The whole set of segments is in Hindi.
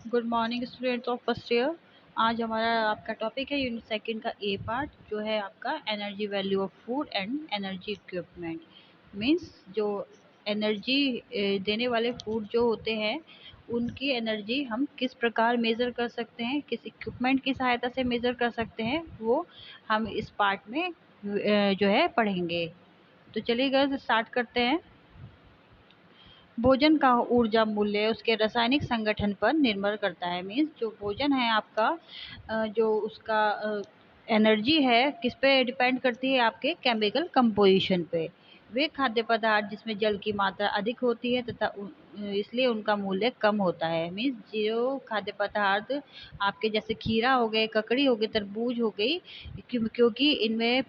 Good morning students of first year. आज हमारा आपका टॉपिक है यूनिट सेकंड का ए पार्ट, जो है आपका energy value of food and energy equipment. Means जो एनर्जी देने वाले फूड जो होते हैं उनकी एनर्जी हम किस प्रकार मेज़र कर सकते हैं, किस इक्विपमेंट की सहायता से मेज़र कर सकते हैं, वो हम इस पार्ट में जो है पढ़ेंगे। तो चलिए गर्ल्स स्टार्ट करते हैं। भोजन का ऊर्जा मूल्य उसके रासायनिक संगठन पर निर्भर करता है। मीन्स जो भोजन है आपका जो उसका एनर्जी है किस पे डिपेंड करती है, आपके केमिकल कंपोजिशन पे। वे खाद्य पदार्थ जिसमें जल की मात्रा अधिक होती है तथा इसलिए उनका मूल्य कम होता है। मीन्स जो खाद्य पदार्थ आपके जैसे खीरा हो गए, ककड़ी हो गई, तरबूज हो गई, क्योंकि इनमें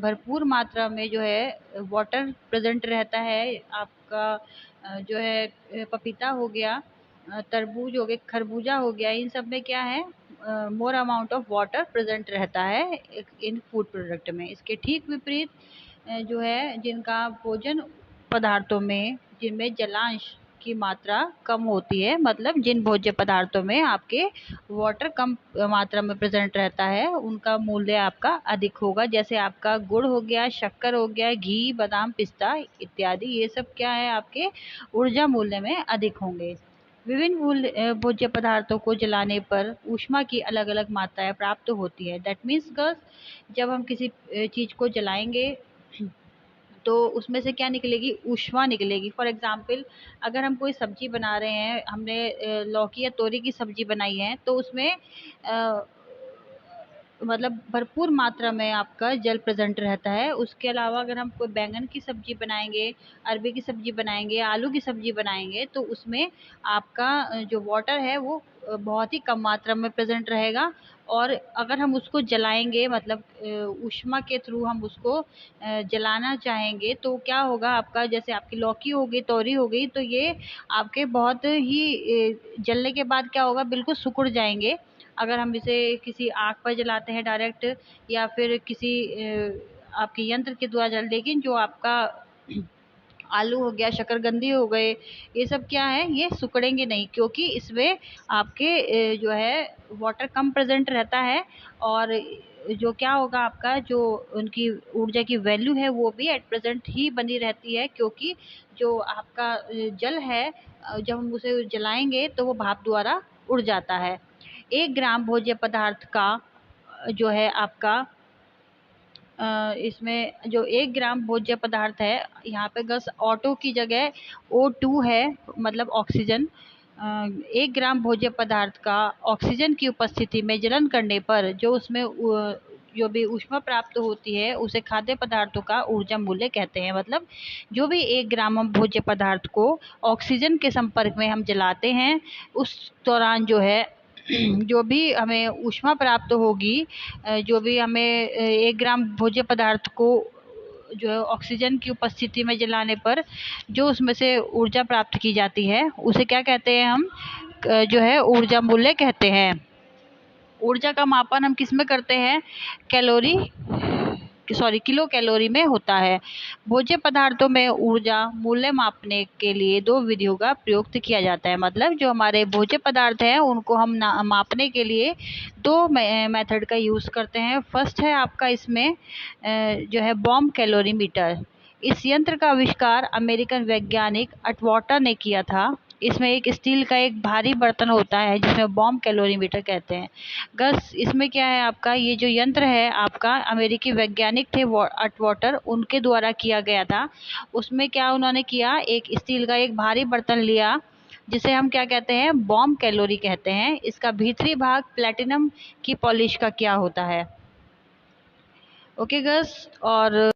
भरपूर मात्रा में जो है वाटर प्रेजेंट रहता है। आपका जो है पपीता हो गया, तरबूज हो गए, खरबूजा हो गया, इन सब में क्या है, more amount of water present रहता है इन फूड प्रोडक्ट में। इसके ठीक विपरीत जो है जिनका भोजन पदार्थों में जिनमें जलांश की मात्रा कम होती है, मतलब जिन भोज्य पदार्थों में आपके वाटर कम मात्रा में प्रेजेंट रहता है, उनका मूल्य आपका अधिक होगा। जैसे आपका गुड़ हो गया, शक्कर हो गया, घी, बादाम, पिस्ता इत्यादि, ये सब क्या है आपके ऊर्जा मूल्य में अधिक होंगे। विभिन्न भोज्य पदार्थों को जलाने पर ऊष्मा की अलग अलग मात्राएं प्राप्त होती है। दैट मीन्स गर्ल्स, जब हम किसी चीज को जलाएंगे तो उसमें से क्या निकलेगी, ऊष्मा निकलेगी। फॉर एग्जाम्पल, अगर हम कोई सब्जी बना रहे हैं, हमने लौकी या तोरी की सब्जी बनाई है, तो उसमें मतलब भरपूर मात्रा में आपका जल प्रेजेंट रहता है। उसके अलावा अगर हम कोई बैंगन की सब्जी बनाएंगे, अरबी की सब्जी बनाएंगे, आलू की सब्जी बनाएंगे, तो उसमें आपका जो वाटर है वो बहुत ही कम मात्रा में प्रेजेंट रहेगा। और अगर हम उसको जलाएंगे, मतलब ऊष्मा के थ्रू हम उसको जलाना चाहेंगे, तो क्या होगा आपका, जैसे आपकी लौकी हो गई, तोरी हो गई, तो ये आपके बहुत ही जलने के बाद क्या होगा, बिल्कुल सिकुड़ जाएंगे। अगर हम इसे किसी आग पर जलाते हैं डायरेक्ट, या फिर किसी आपके यंत्र के द्वारा जल, लेकिन जो आपका आलू हो गया, शकरकंदी हो गए, ये सब क्या है, ये सिकुड़ेंगे नहीं, क्योंकि इसमें आपके जो है वाटर कम प्रेजेंट रहता है। और जो क्या होगा आपका जो उनकी ऊर्जा की वैल्यू है वो भी एट प्रेजेंट ही बनी रहती है, क्योंकि जो आपका जल है जब हम उसे जलाएंगे तो वो भाप द्वारा उड़ जाता है। 1 ग्राम भोज्य पदार्थ का जो है आपका इसमें जो 1 ग्राम भोज्य पदार्थ है, यहाँ पे गस ऑटो की जगह O2 है, मतलब ऑक्सीजन। 1 ग्राम भोज्य पदार्थ का ऑक्सीजन की उपस्थिति में जलन करने पर जो उसमें जो भी ऊष्मा प्राप्त होती है उसे खाद्य पदार्थों का ऊर्जा मूल्य कहते हैं। मतलब जो भी 1 ग्राम हम भोज्य पदार्थ को ऑक्सीजन के संपर्क में हम जलाते हैं, उस दौरान जो है जो भी हमें ऊष्मा प्राप्त होगी, जो भी हमें 1 ग्राम भोज्य पदार्थ को जो है ऑक्सीजन की उपस्थिति में जलाने पर जो उसमें से ऊर्जा प्राप्त की जाती है, उसे क्या कहते हैं हम, जो है ऊर्जा मूल्य कहते हैं। ऊर्जा का मापन हम किस में करते हैं, किलो कैलोरी में होता है। भोज्य पदार्थों में ऊर्जा मूल्य मापने के लिए 2 विधियों का प्रयोग किया जाता है। मतलब जो हमारे भोज्य पदार्थ हैं उनको हम मापने के लिए 2 मेथड का यूज करते हैं। फर्स्ट है आपका इसमें जो है बॉम्ब कैलोरीमीटर। इस यंत्र का आविष्कार अमेरिकन वैज्ञानिक अटवाटर ने किया था। इसमें एक स्टील का एक भारी बर्तन होता है जिसमें बॉम्ब कैलोरीमीटर कहते हैं। गस इसमें क्या है आपका, ये जो यंत्र है आपका अमेरिकी वैज्ञानिक थे अटवाटर, उनके द्वारा किया गया था। उसमें क्या उन्होंने किया, एक स्टील का एक भारी बर्तन लिया जिसे हम क्या कहते हैं, बॉम्ब कैलोरी कहते हैं। इसका भीतरी भाग प्लेटिनम की पॉलिश का क्या होता है। ओके गस, और